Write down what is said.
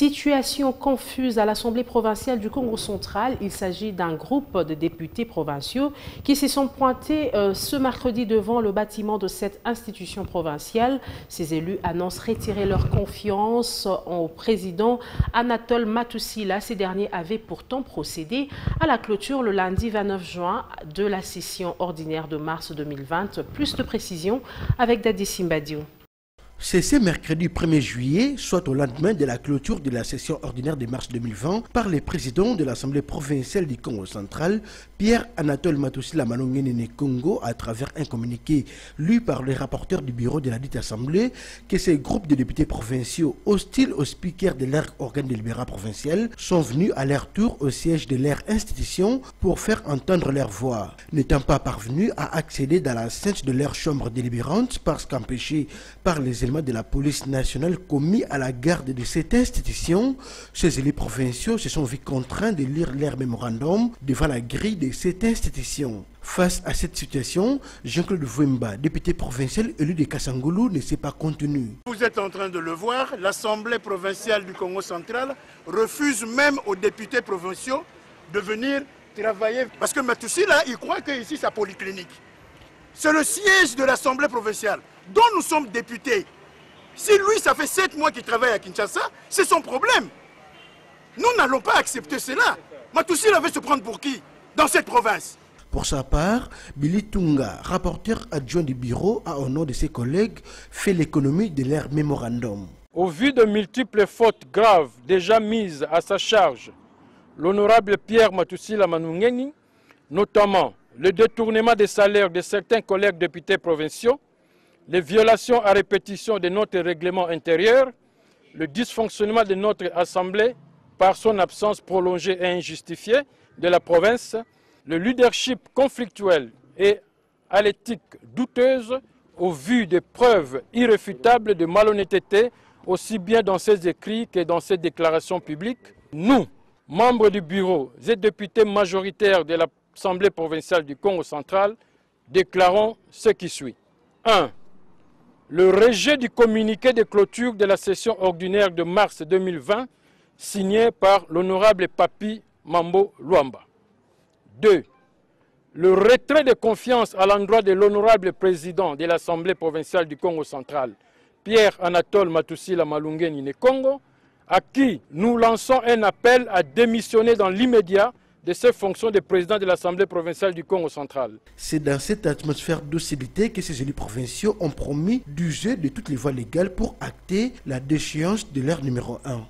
Situation confuse à l'Assemblée provinciale du Congo central. Il s'agit d'un groupe de députés provinciaux qui se sont pointés ce mercredi devant le bâtiment de cette institution provinciale. Ces élus annoncent retirer leur confiance au président Anatole Matussila. Ces derniers avaient pourtant procédé à la clôture le lundi 29 juin de la session ordinaire de mars 2020. Plus de précisions avec Dadi Simbadio. C'est ce mercredi 1er juillet, soit au lendemain de la clôture de la session ordinaire de mars 2020, par le président de l'Assemblée provinciale du Congo central, Pierre Anatole Matussila Malongene Congo, à travers un communiqué lu par les rapporteurs du bureau de la dite Assemblée, que ces groupes de députés provinciaux hostiles aux speakers de leur organe délibérant provincial sont venus à leur tour au siège de leur institution pour faire entendre leur voix. N'étant pas parvenus à accéder dans la scène de leur chambre délibérante parce qu'empêchés par les éléments de la police nationale commis à la garde de cette institution, ces élus provinciaux se sont vus contraints de lire leur mémorandum devant la grille de cette institution. Face à cette situation, Jean-Claude Vouemba, député provincial élu de Kassangoulou, ne s'est pas contenu. Vous êtes en train de le voir, l'Assemblée provinciale du Congo central refuse même aux députés provinciaux de venir travailler. Parce que Matussila, il croit que ici c'est la polyclinique. C'est le siège de l'Assemblée provinciale dont nous sommes députés. Si lui, ça fait 7 mois qu'il travaille à Kinshasa, c'est son problème. Nous n'allons pas accepter cela. Matussila veut se prendre pour qui dans cette province? Pour sa part, Billy Tunga, rapporteur adjoint du bureau, a au nom de ses collègues fait l'économie de leur mémorandum. Au vu de multiples fautes graves déjà mises à sa charge, l'honorable Pierre Matussila Malongene, notamment le détournement des salaires de certains collègues députés provinciaux, les violations à répétition de notre règlement intérieur, le dysfonctionnement de notre Assemblée par son absence prolongée et injustifiée de la province, le leadership conflictuel et à l'éthique douteuse au vu des preuves irréfutables de malhonnêteté aussi bien dans ses écrits que dans ses déclarations publiques. Nous, membres du bureau et députés majoritaires de l'Assemblée provinciale du Congo central, déclarons ce qui suit. 1. Le rejet du communiqué de clôture de la session ordinaire de mars 2020 signé par l'honorable Papi Mambo Luamba. 2. Le retrait de confiance à l'endroit de l'honorable président de l'Assemblée provinciale du Congo central, Pierre Anatole Matussila Malongene Congo, à qui nous lançons un appel à démissionner dans l'immédiat de ses fonctions de président de l'Assemblée provinciale du Congo central. C'est dans cette atmosphère d'hostilité que ces élus provinciaux ont promis d'user de toutes les voies légales pour acter la déchéance de leur numéro 1.